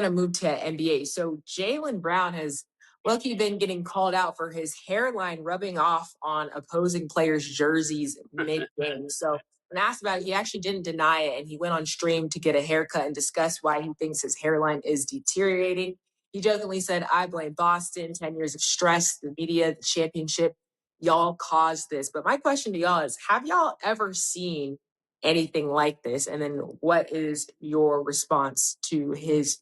to move to NBA. So Jaylen Brown has lucky been getting called out for his hairline rubbing off on opposing players' jerseys mid-game. So when asked about it, he actually didn't deny it, and he went on stream to get a haircut and discuss why he thinks his hairline is deteriorating. He jokingly said, "I blame Boston, 10 years of stress, the media, the championship. Y'all caused this." But my question to y'all is, have y'all ever seen anything like this? And then what is your response to his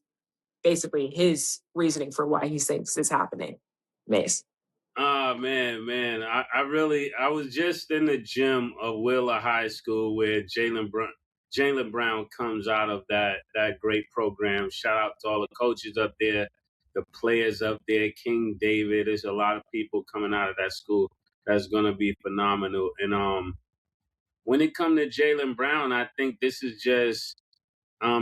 reasoning for why he thinks this is happening? Mase. Oh man. I was just in the gym of Wheeler High School where Jaylen Brown comes out of that great program. Shout out to all the coaches up there, the players up there, King David. There's a lot of people coming out of that school that's gonna be phenomenal. And when it comes to Jaylen Brown, I think this is just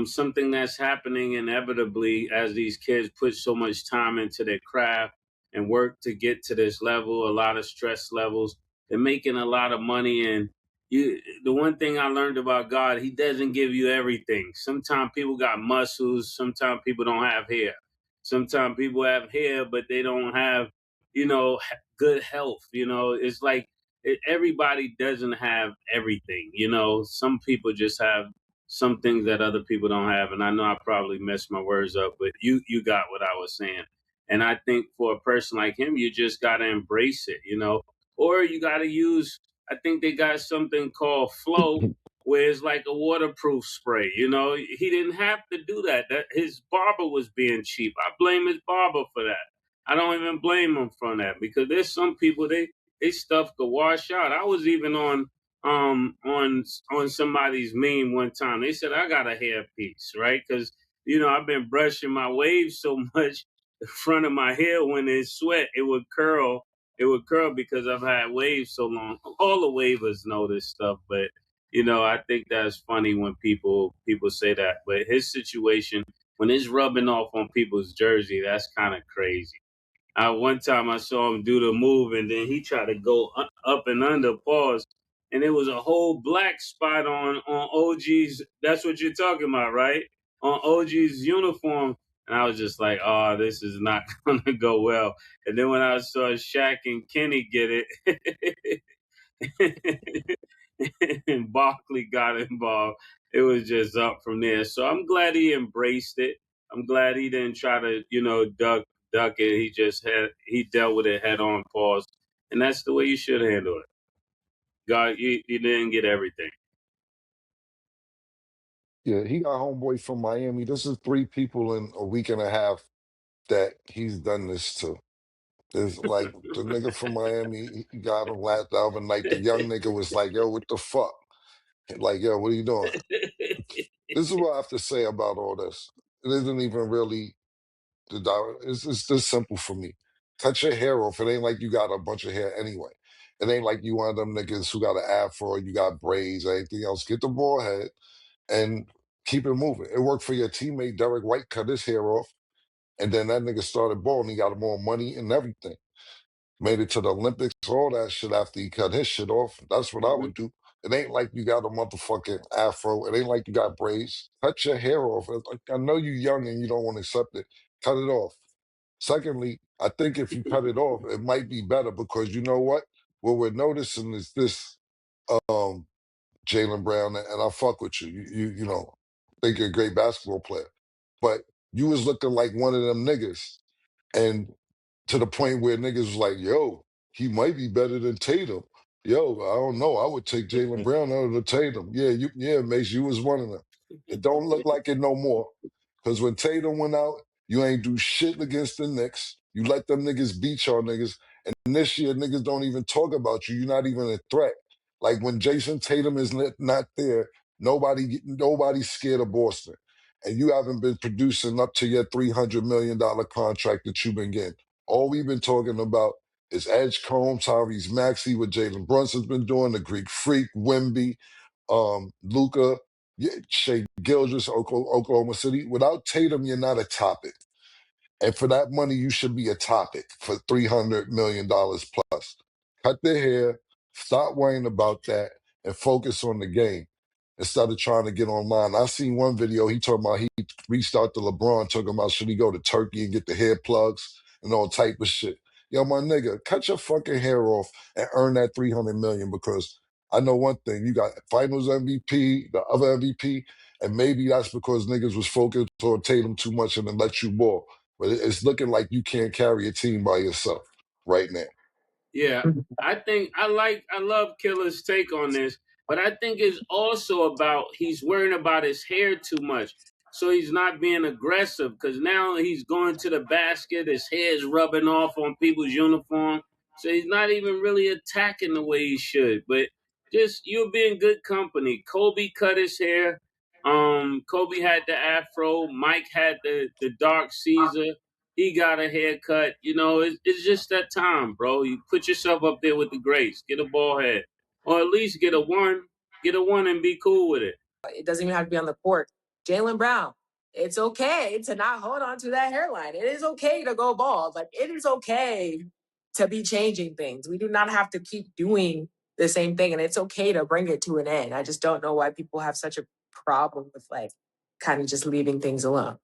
something that's happening inevitably as these kids put so much time into their craft and work to get to this level, a lot of stress levels. They're making a lot of money. And the one thing I learned about God, he doesn't give you everything. Sometimes people got muscles. Sometimes people don't have hair. Sometimes people have hair, but they don't have, good health. It's like everybody doesn't have everything. Some people just have some things that other people don't have. And I know I probably messed my words up, but you got what I was saying. And I think for a person like him, you just got to embrace it, or you got to use, I think they got something called Flow, where it's like a waterproof spray. He didn't have to do that. That his barber was being cheap. I blame his barber for that. I don't even blame him for that, because there's some people, they stuff could wash out. I was even on somebody's meme one time. They said I got a hair piece, right? Because I've been brushing my waves so much, the front of my hair, when it sweat, it would curl. It would curl because I've had waves so long. All the wavers know this stuff, but I think that's funny when people say that. But his situation, when it's rubbing off on people's jersey, that's kind of crazy. One time I saw him do the move, and then he tried to go up and under, pause, and it was a whole black spot on OG's. That's what you're talking about, right? On OG's uniform. And I was just like, "Oh, this is not going to go well." And then when I saw Shaq and Kenny get it, and Barkley got involved, it was just up from there. So I'm glad he embraced it. I'm glad he didn't try to, duck it. He dealt with it head on, pause. And that's the way you should handle it. God, you didn't get everything. Yeah, he got homeboy from Miami. This is 3 people in a week and a half that he's done this to. There's like the nigga from Miami, he got him last album night. The young nigga was like, "Yo, what the fuck?" Like, "Yo, what are you doing?" This is what I have to say about all this. It isn't even really it's this simple for me. Cut your hair off. It ain't like you got a bunch of hair anyway. It ain't like you one of them niggas who got an afro, you got braids, or anything else. Get the bald head and keep it moving. It worked for your teammate Derrick White, cut his hair off, and then that nigga started balling. He got more money and everything. Made it to the Olympics, all that shit after he cut his shit off. That's what I Mhm. would do. It ain't like you got a motherfucking afro. It ain't like you got braids. Cut your hair off. It's like, I know you young and you don't want to accept it. Cut it off. Secondly, I think if you cut it off, it might be better because you know what? What we're noticing is this, um, Jaylen Brown, and I fuck with you. You think you're a great basketball player, but you was looking like one of them niggas, and to the point where niggas was like, "Yo, he might be better than Tatum." Yo, I don't know. I would take Jaylen Brown over Tatum. Yeah, Mace, you was one of them. It don't look like it no more. Because when Tatum went out, you ain't do shit against the Knicks. You let them niggas beat y'all niggas. And this year, niggas don't even talk about you. You're not even a threat. Like when Jason Tatum is not there, nobody's scared of Boston. And you haven't been producing up to your $300 million contract that you've been getting. All we've been talking about is Edge Combs, Tyrese Maxey, what Jalen Brunson's been doing, the Greek Freak, Wemby, Luca, Shea Gildress, Oklahoma City. Without Tatum, you're not a topic. And for that money, you should be a topic for $300 million plus. Cut the hair, stop worrying about that, and focus on the game. instead of trying to get online. I seen one video, he talking about he reached out to LeBron, talking about should he go to Turkey and get the hair plugs and all type of shit. Yo, my nigga, cut your fucking hair off and earn that $300 million, because I know one thing, you got finals MVP, the other MVP, and maybe that's because niggas was focused on Tatum too much and then let you ball. But it's looking like you can't carry a team by yourself right now. Yeah, I love Killer's take on this, but I think it's also about he's worrying about his hair too much. So he's not being aggressive because now he's going to the basket, his hair's rubbing off on people's uniform. So he's not even really attacking the way he should. But just you'll be in good company. Kobe cut his hair. Kobe had the afro. Mike had the dark Caesar. He got a haircut. You know, it's just that time, bro. You put yourself up there with the greats. Get a ball head. Or at least get a one. Get a one and be cool with it. It doesn't even have to be on the court. Jaylen Brown, it's okay to not hold on to that hairline. It is okay to go bald. Like, it is okay to be changing things. We do not have to keep doing the same thing. And it's okay to bring it to an end. I just don't know why people have such a problem with, like, kind of just leaving things alone.